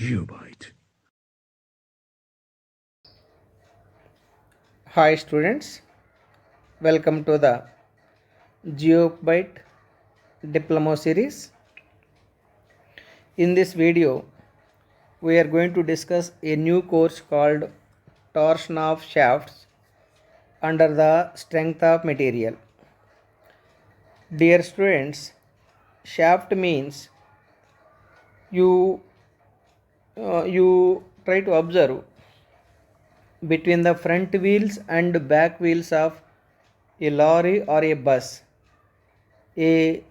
Geobyte. Hi students, welcome to the Geobyte Diploma series. In this video, we are going to discuss a new course called Torsion of Shafts under the Strength of Material. Dear students, shaft means you try to observe between the front wheels and back wheels of a lorry or a bus. A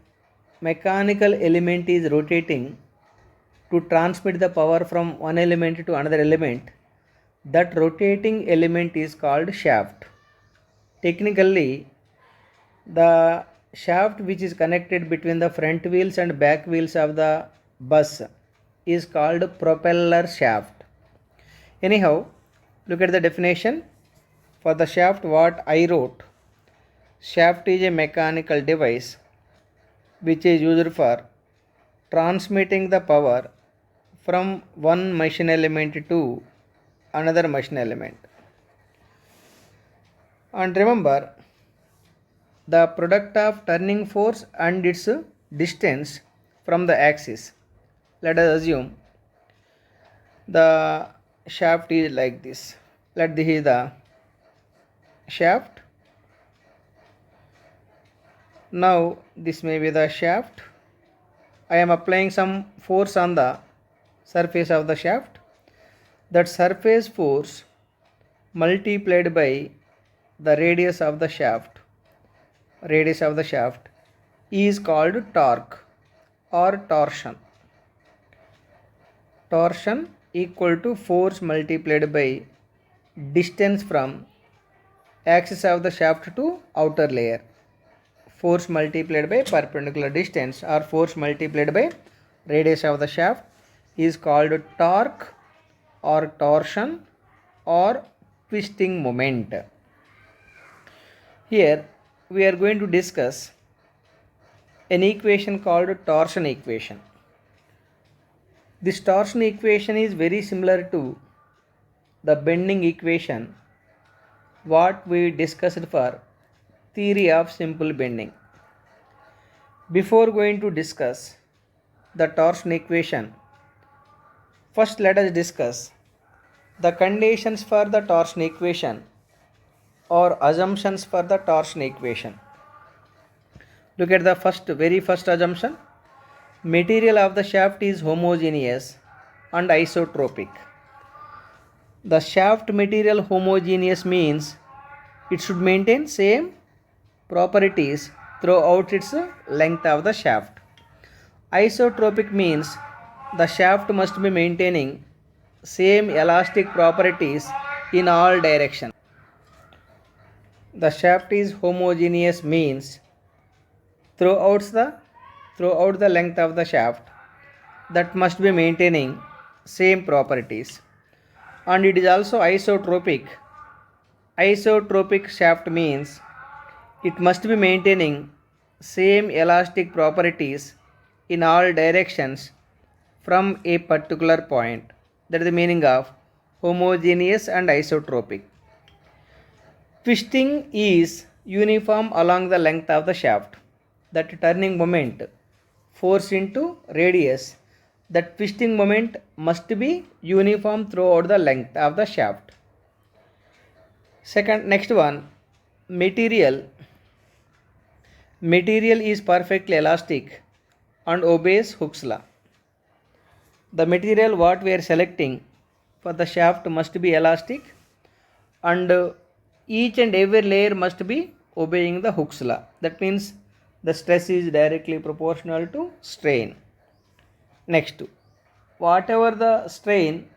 mechanical element is rotating to transmit the power from one element to another element. That rotating element is called shaft. Technically, the shaft which is connected between the front wheels and back wheels of the bus is called propeller shaft. Anyhow, look at the definition for the shaft what I wrote. Shaft is a mechanical device which is used for transmitting the power from one machine element to another machine element. And remember, the product of turning force and its distance from the axis. Let us assume the shaft is like this. This is the shaft. Now this may be the shaft. I am applying some force on the surface of the shaft. That surface force multiplied by the radius of the shaft is called torque or torsion. Torsion equal to force multiplied by distance from axis of the shaft to outer layer. Force multiplied by perpendicular distance or force multiplied by radius of the shaft is called torque or torsion or twisting moment. Here we are going to discuss an equation called torsion equation. This torsion equation is very similar to the bending equation what we discussed for theory of simple bending. Before going to discuss the torsion equation, first let us discuss the conditions for the torsion equation or assumptions for the torsion equation. Look at the very first assumption. Material of the shaft is homogeneous and isotropic. The shaft material homogeneous means it should maintain same properties throughout its length of the shaft. Isotropic means the shaft must be maintaining same elastic properties in all directions. The shaft is homogeneous means throughout the length of the shaft that must be maintaining same properties, and it is also isotropic. Isotropic shaft means it must be maintaining same elastic properties in all directions from a particular point. That is the meaning of homogeneous and isotropic. Twisting is uniform along the length of the shaft. That turning moment, force into radius, that twisting moment must be uniform throughout the length of the shaft. Next one, material. Material is perfectly elastic and obeys Hooke's law. The material what we are selecting for the shaft must be elastic, and each and every layer must be obeying the Hooke's law. That means the stress is directly proportional to strain. Next, whatever the strain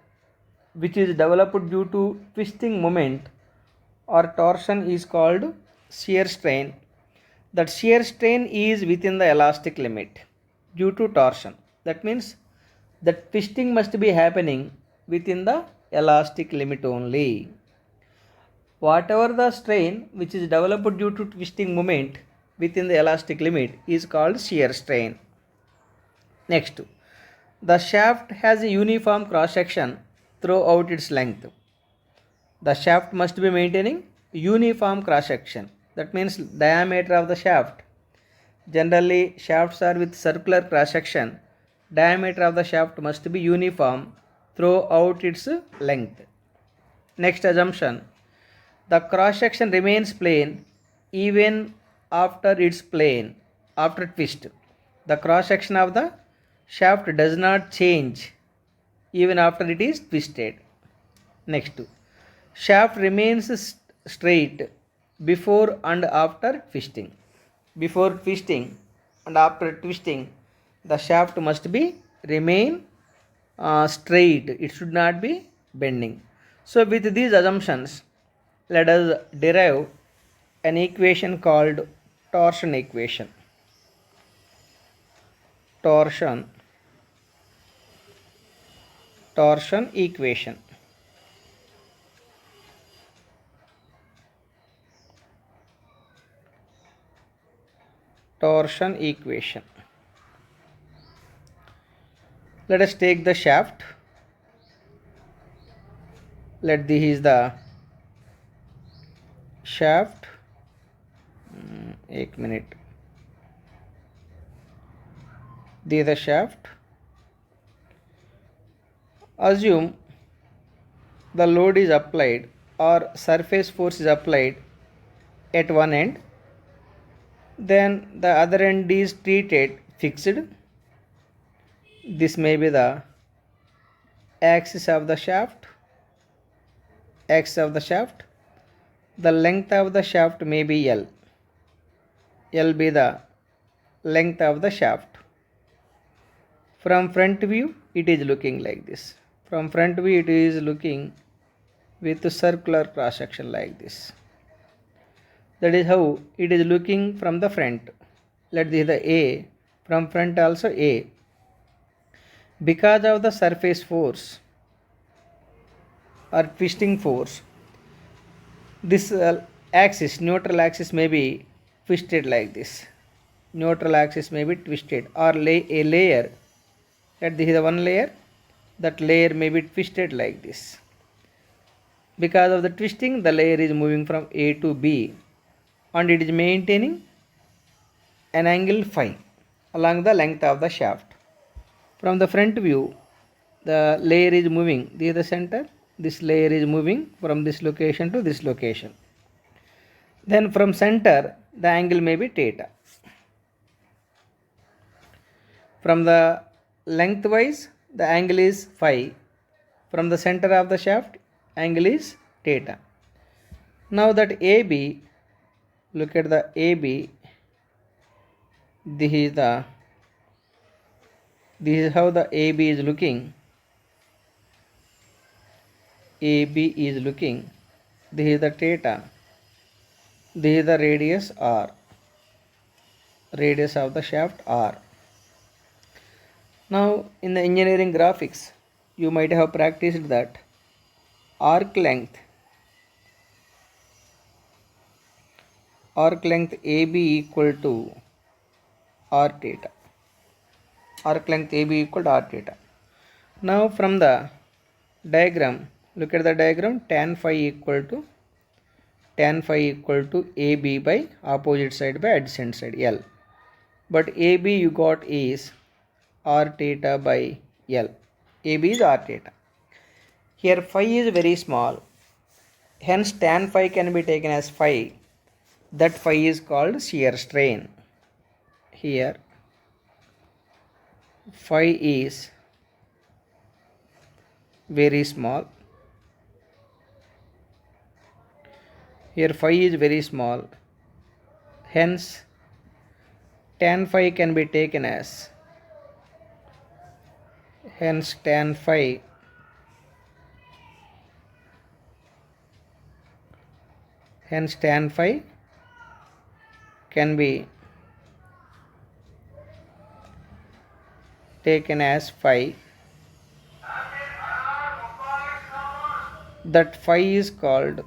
which is developed due to twisting moment or torsion is called shear strain. That shear strain is within the elastic limit due to torsion. That means the twisting must be happening within the elastic limit only. Whatever the strain which is developed due to twisting moment within the elastic limit is called shear strain. Next, The shaft has a uniform cross section throughout its length. The shaft must be maintaining uniform cross section. That means diameter of the shaft. Generally, shafts are with circular cross section. Diameter of the shaft must be uniform throughout its length. Next assumption, the cross section remains plane even after its plane, after twist. The cross section of the shaft does not change even after it is twisted. Next, shaft remains straight before and after twisting. Before twisting and after twisting, the shaft must be remain straight. It should not be bending. So with these assumptions, let us derive an equation called torsion equation. Torsion equation. Torsion equation. Let us take the shaft. Let this is the shaft. 1 minute. This is the shaft. Assume the load is applied or surface force is applied at one end, then the other end is treated fixed. This may be the axis of the shaft. The length of the shaft may be L. L be the length of the shaft. From front view, it is looking like this. From front view, it is looking with a circular cross section like this. That is how it is looking from the front. Let this the A. From front also A. Because of the surface force or twisting force, this axis, neutral axis may be twisted like this. Neutral axis may be twisted, or a layer. Let this is the one layer. That layer may be twisted like this. Because of the twisting, the layer is moving from A to B, and it is maintaining an angle phi along the length of the shaft. From the front view, the layer is moving. This is the center. This layer is moving from this location to this location. Then from center, the angle may be theta. From the lengthwise, the angle is phi. From the center of the shaft, angle is theta. Now that AB, look at the AB. This is how the AB is looking. AB is looking. This is the theta. This is the radius R. Radius of the shaft R. Now in the engineering graphics, you might have practiced that arc length AB equal to R theta. Arc length AB equal to R theta. Now from the diagram, look at the diagram, tan phi equal to AB by opposite side by adjacent side L. But AB you got is R theta by L. AB is R theta. Here phi is very small. Hence tan phi can be taken as phi. That phi is called shear strain. Here phi is very small. Here phi is very small. Hence tan phi can be taken as tan phi can be taken as phi. That phi is called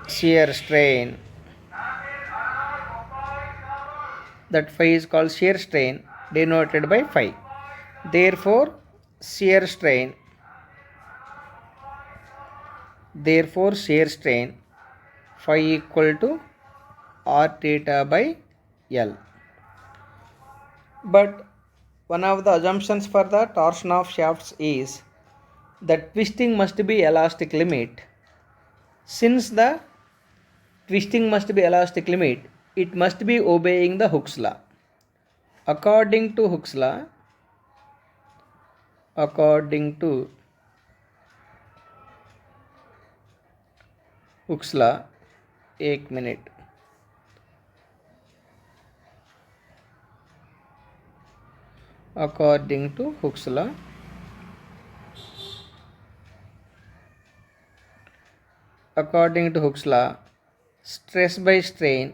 shear strain. that phi is called shear strain denoted by phi. Therefore shear strain phi equal to r theta by L. But one of the assumptions for the torsion of shafts is that twisting must be elastic limit. Since the twisting must be elastic limit, it must be obeying the Hooke's law. According to Hooke's law, एक minute. According to Hooke's law, stress by strain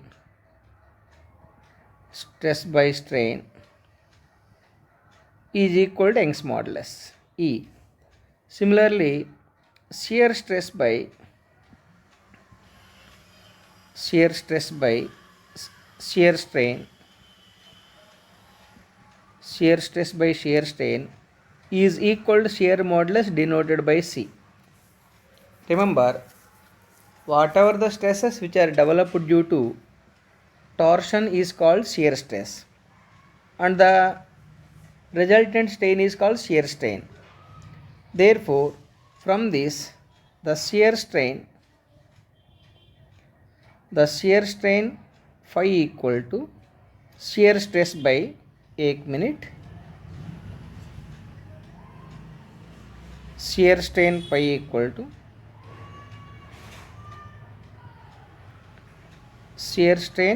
is equal to Young's modulus E. Similarly, shear stress by shear strain is equal to shear modulus denoted by C. Remember, whatever the stresses which are developed due to torsion is called shear stress, and the resultant strain is called shear strain. Therefore, from this, the shear strain phi equal to shear stress by एक minute. Shear strain phi equal to shear stress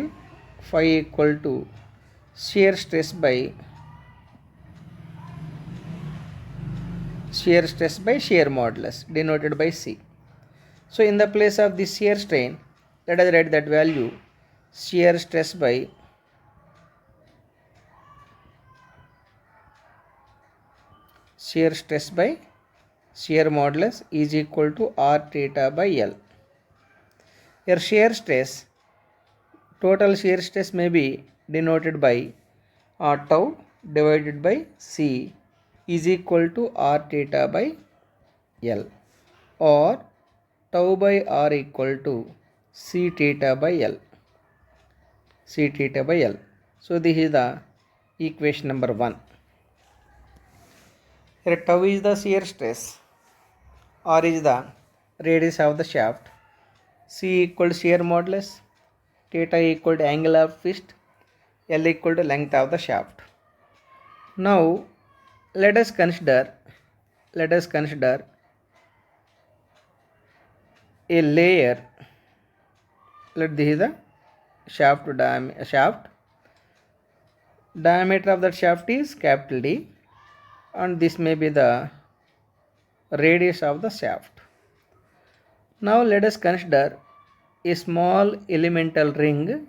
by shear modulus denoted by C. So in the place of this shear strain, let us write that value shear stress by shear modulus is equal to r theta by L. Here shear stress, total shear stress may be denoted by r tau divided by C is equal to r theta by L, or tau by r equal to C theta by L. So this is the equation number 1. Here tau is the shear stress, r is the radius of the shaft, C equal to shear modulus, theta equal to angle of twist, L equal to length of the shaft. Now let us consider a layer. Let this is the shaft diameter of that shaft is capital D, and this may be the radius of the shaft. Now let us consider a small elemental ring.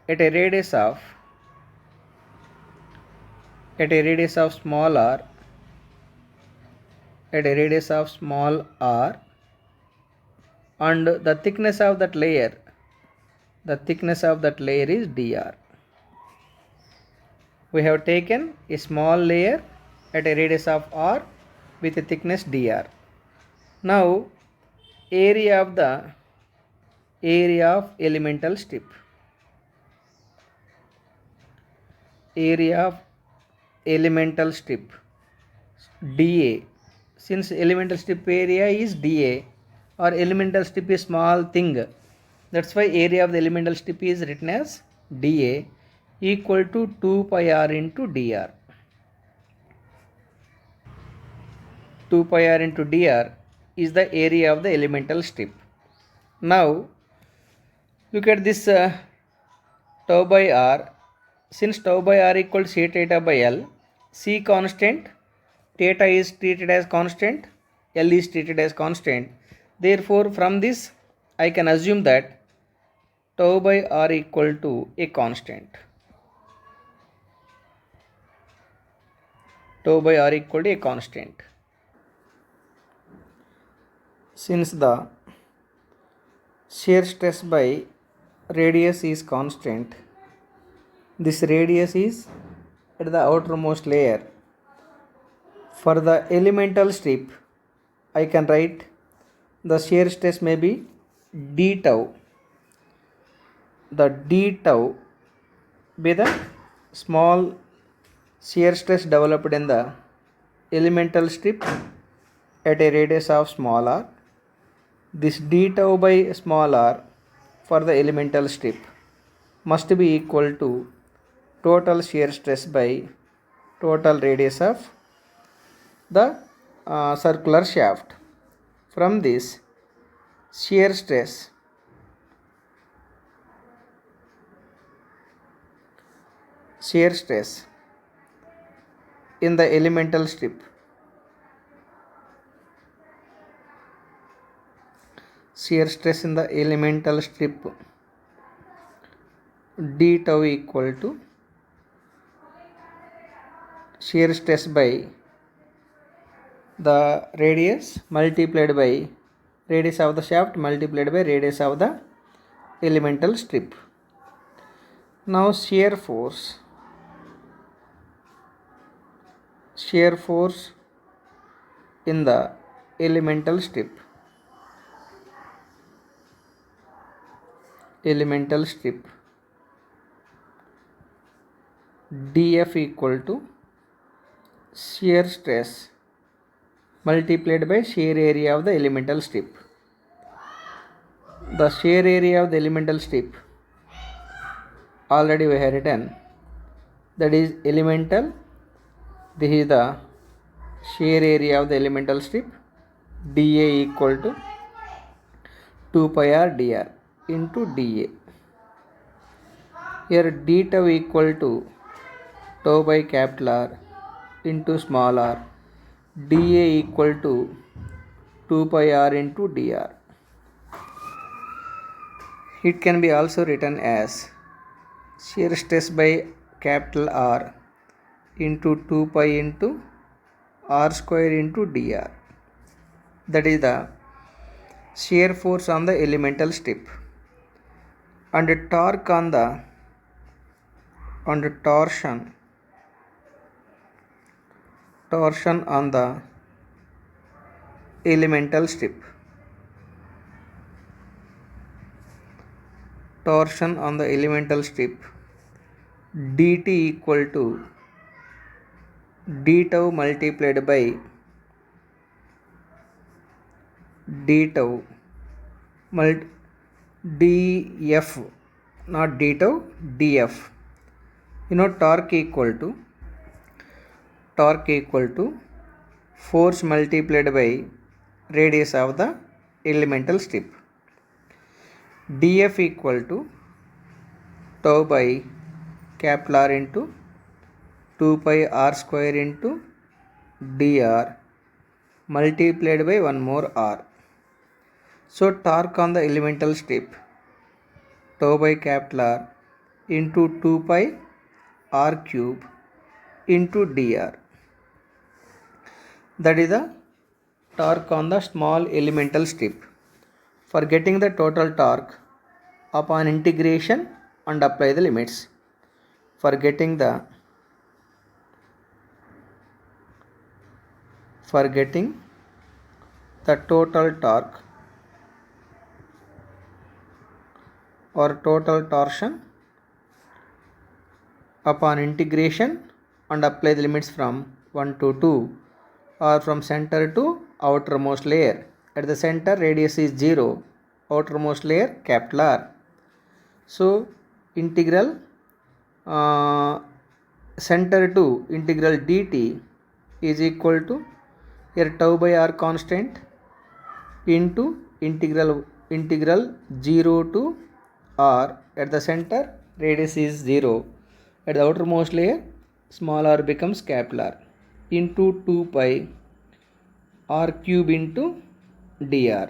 At a radius of small r, and the thickness of that layer is dr. We have taken a small layer at a radius of r with a thickness dr. Now area of elemental strip, dA. Since elemental strip area is dA, or elemental strip is small thing, that's why area of the elemental strip is written as dA equal to 2 pi r into dr. 2 pi r into dr is the area of the elemental strip. Now look at this tau by r. Since tau by r equal to c theta by L, c constant, theta is treated as constant, L is treated as constant. Therefore from this I can assume that tau by r equal to a constant. Since the shear stress by radius is constant, this radius is at the outermost layer. For the elemental strip, I can write the shear stress may be d tau. The d tau be the small shear stress developed in the elemental strip at a radius of small r. This d tau by small r for the elemental strip must be equal to total shear stress by total radius of the circular shaft. From this, shear stress in the elemental strip d tau equal to shear stress by the radius multiplied by radius of the shaft multiplied by radius of the elemental strip. Now shear force in the elemental strip dF equal to shear stress multiplied by shear area of the elemental strip. The shear area of the elemental strip already we have written, that is elemental. This is the shear area of the elemental strip, dA equal to 2 pi r dr into dA. Here d tau equal to tau by capital R into small r, dA equal to 2 pi r into dr. It can be also written as shear stress by capital R into 2 pi into r square into dr. That is the shear force on the elemental strip. And torque on the torsion on the elemental strip. Torsion on the elemental strip dt equal to d tau multiplied by df, not d tau, df. You know torque equal to force multiplied by radius of the elemental strip. dF equal to tau by capital R into 2 pi r square into dr multiplied by one more r. So torque on the elemental strip tau by capital R into 2 pi r cube into dr. That is the torque on the small elemental strip. For getting the total torque upon integration and apply the limits. For getting the total torque or total torsion upon integration and apply the limits from 1 to 2 or from center to outermost layer. At the center radius is 0, outermost layer capital R. So integral center to integral dt is equal to, here tau by r constant, into integral 0 to r. At the center radius is 0, at the outermost layer small r becomes capital R, into 2 pi r cube into dr.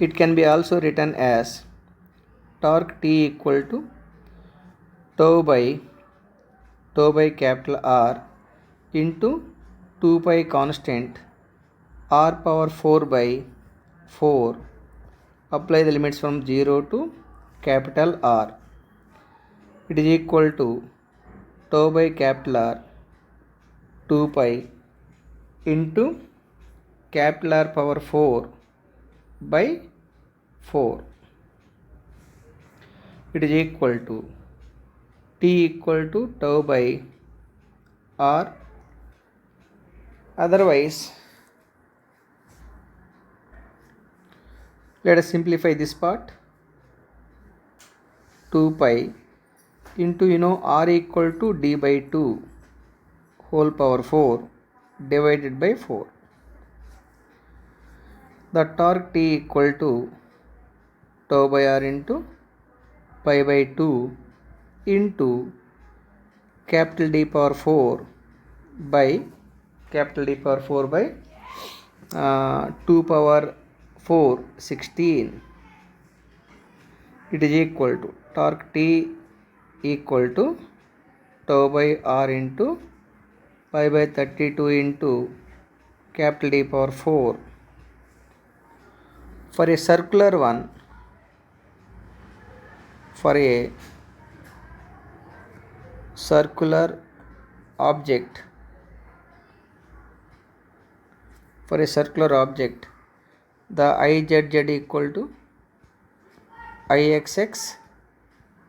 It can be also written as torque T equal to tau by tau by capital R into 2 pi constant r power 4 by 4. Apply the limits from 0 to capital R. It is equal to tau by capital R 2 pi into capital R power 4 by 4. It is equal to t equal to tau by R. Otherwise, let us simplify this part. 2 pi into R equal to d by 2 whole power 4 divided by 4. The torque T equal to tau by R into pi by 2 into capital D power 4 by capital D power 4 by 2 power 4 16. It is equal to torque T equal to tau by R into pi by 32 into capital D power 4. For a circular one, for a circular object, the IZZ equal to IXX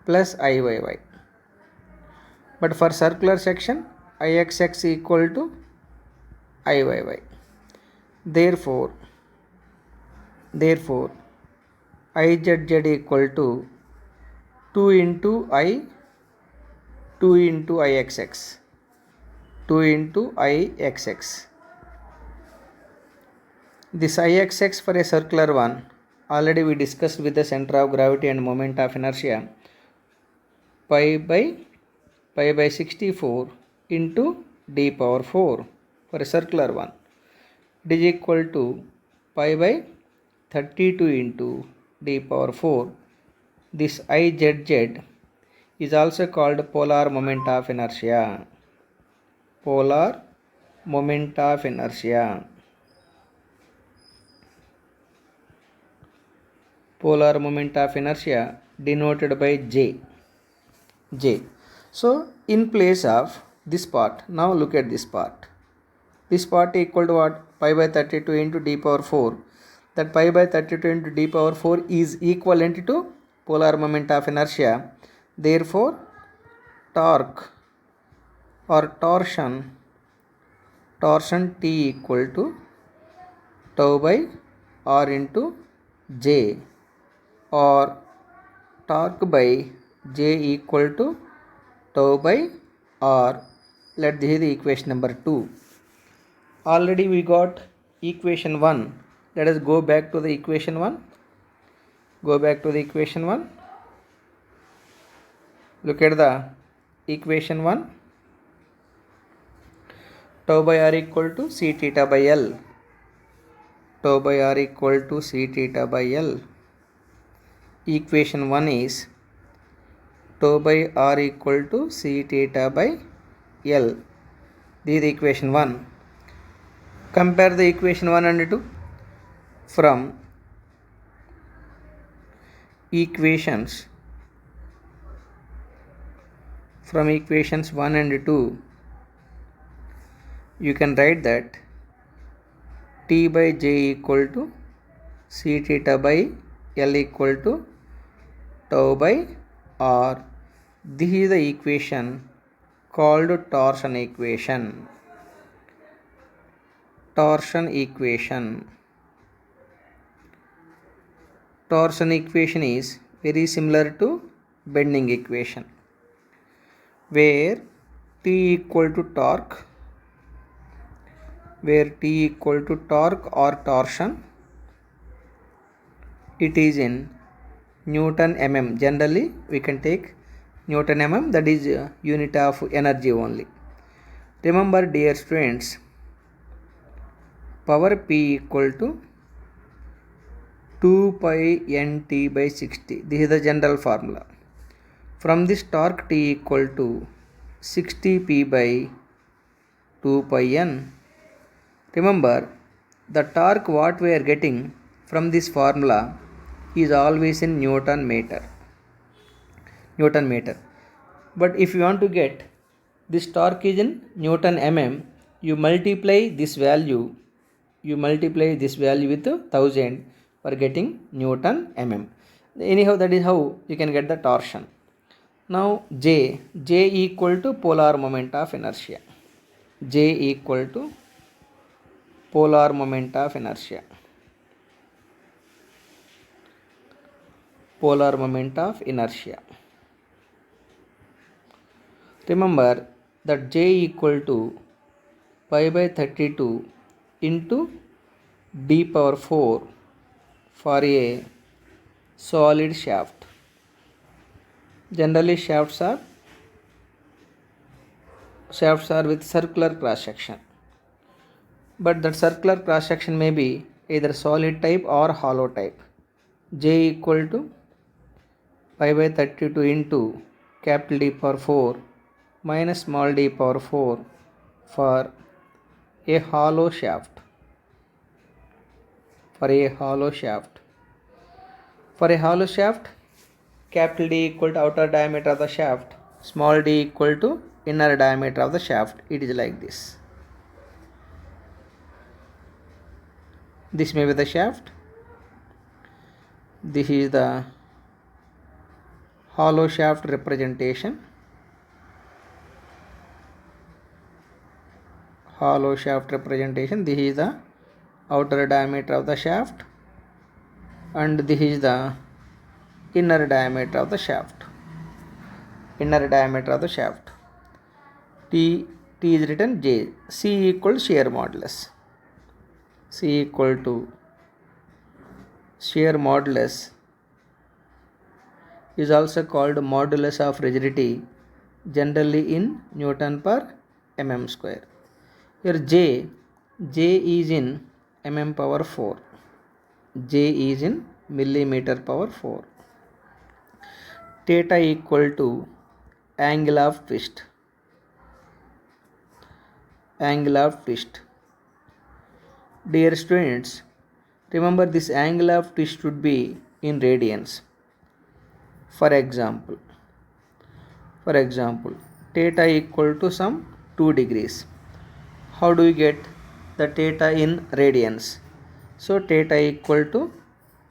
plus IYY. But for circular section, IXX equal to IYY. Therefore IZZ equal to 2 into I, 2 into IXX, 2 into IXX. This IXX for a circular one, already we discussed with the center of gravity and moment of inertia, pi by 64 into d power 4 for a circular one. It is equal to pi by 32 into d power 4. This IZZ is also called polar moment of inertia. Polar moment of inertia. Polar moment of inertia denoted by J. So in place of this part, now look at this part. This part equal to what? Pi by 32 into d power 4. That pi by 32 into d power 4 is equivalent to polar moment of inertia. Therefore, torque or torsion T equal to tau by R into J, or torque by J equal to tau by R. Let this is the equation number 2. Already we got equation 1. Let us go back to the equation 1. Look at the equation 1. Tau by R equal to C theta by L. Tau by R equal to C theta by L. Equation 1 is tau by R equal to C theta by L. This is the equation 1. Compare the equation 1 and 2. From equations 1 and 2, you can write that T by J equal to C theta by L equal to tau by R. This is the equation called torsion equation. Torsion equation is very similar to bending equation, where T equal to torque or torsion, it is in Newton mm. Generally we can take Newton mm, that is unit of energy only. Remember, dear students, power P equal to 2 pi nt by 60. This is the general formula. From this, torque T equal to 60p by 2 pi n. Remember, the torque what we are getting from this formula is always in Newton meter. But if you want to get this torque is in Newton mm, you multiply this value with 1000 for getting Newton mm. Anyhow, that is how you can get the torsion. Now J equal to polar moment of inertia. J equal to polar moment of inertia. Polar moment of inertia. Remember that J equal to pi by 32 into d power 4 for a solid shaft. Generally shafts are with circular cross section, but that circular cross section may be either solid type or hollow type. J equal to pi by 32 into capital D power 4 minus small d power 4 for a hollow shaft. For a hollow shaft, capital D equal to outer diameter of the shaft, small d equal to inner diameter of the shaft. It is like this. This may be the shaft. This is the hollow shaft representation. This is the outer diameter of the shaft, and this is the inner diameter of the shaft. T is written J. C equal to shear modulus. Is also called modulus of rigidity, generally in Newton per mm square. Here J is in mm power 4. J is in millimeter power 4. Theta equal to angle of twist. Dear students, remember this angle of twist should be in radians. For example, theta equal to some 2 degrees. How do we get the theta in radians? So theta equal to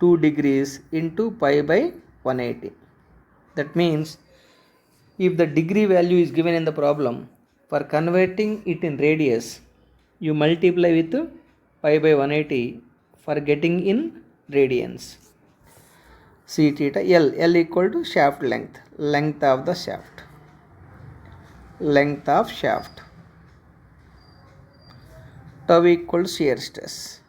2 degrees into pi by 180. That means if the degree value is given in the problem, for converting it in radius, you multiply with pi by 180 for getting in radians. C theta. L equal to shaft length of the shaft. Tau equal to shear stress.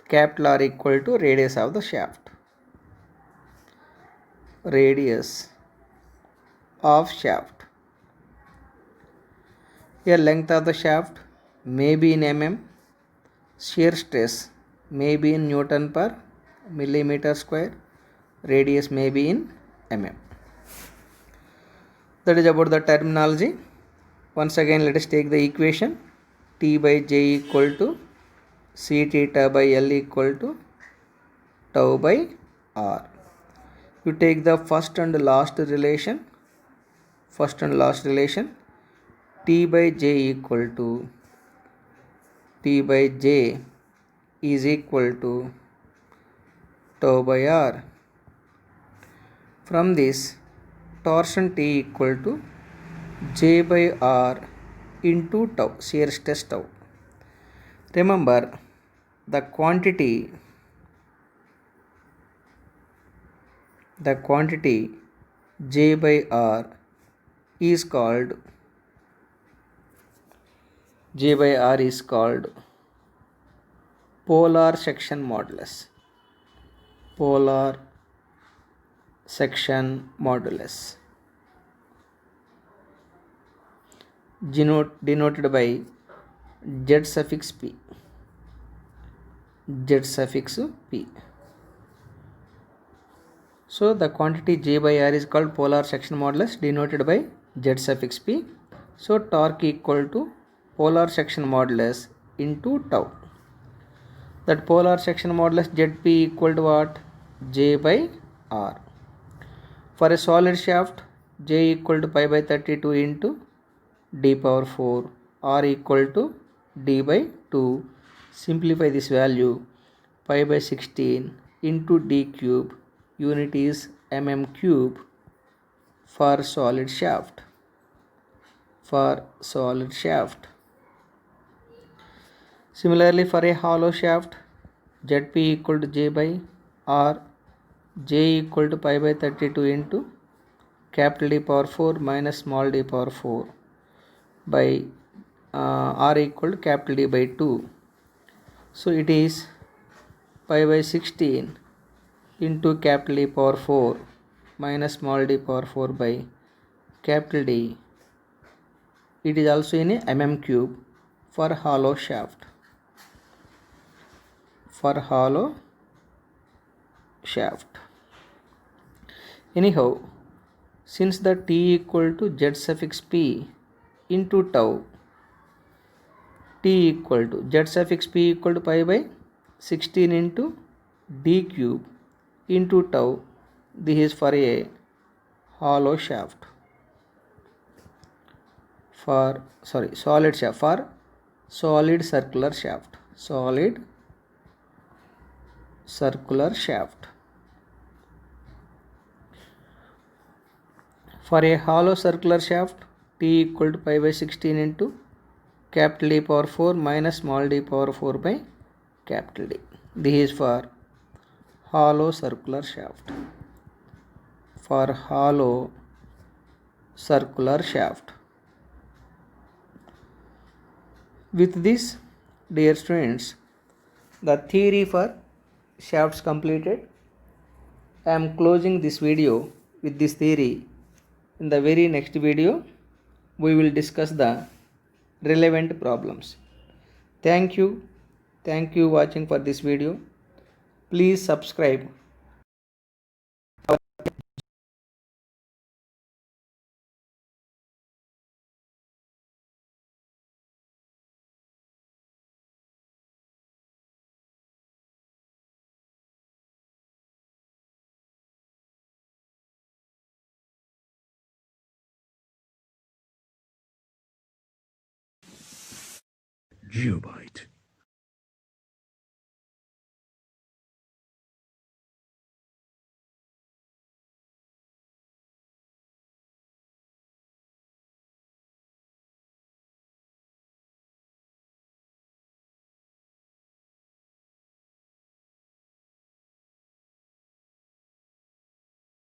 Capital R equal to radius of the shaft. Here length of the shaft may be in mm. Shear stress may be in Newton per millimeter square. Radius may be in mm. That is about the terminology. Once again, let us take the equation. T by J equal to C theta by L equal to tau by R. You take the first and last relation. T by J is equal to tau by R. From this, torsion T equal to J by R into tau, shear stress tau. Remember, the quantity J by R is called polar section modulus. Denoted by Z suffix P. So the quantity J by R is called polar section modulus denoted by Z suffix P. So torque equal to polar section modulus into tau. That polar section modulus Zp equal to what? J by R. For a solid shaft, J equal to pi by 32 into d power 4, R equal to d by 2. Simplify this value, pi by 16 into d cube, unit is mm cube for solid shaft. For solid shaft. Similarly, for a hollow shaft, Zp equal to J by R, J equal to pi by 32 into capital D power 4 minus small d power 4 by R equal to capital D by 2. So it is pi by 16 into capital D power 4 minus small d power 4 by capital D. It is also in a mm cube for hollow shaft. For hollow shaft. Anyhow, since the T equal to Z suffix P into tau, T equal to Z suffix P equal to pi by 16 into D cube into tau. This is for a hollow shaft. For solid shaft, for solid circular shaft. Solid circular shaft. For a hollow circular shaft, T equal to pi by 16 into capital D power 4 minus small d power 4 by capital D. This is for hollow circular shaft. For hollow circular shaft. With this, dear students, the theory for shafts completed. I am closing this video with this theory. In the very next video, we will discuss the relevant problems. Thank you. Thank you watching for this video. Please subscribe. Geobyte.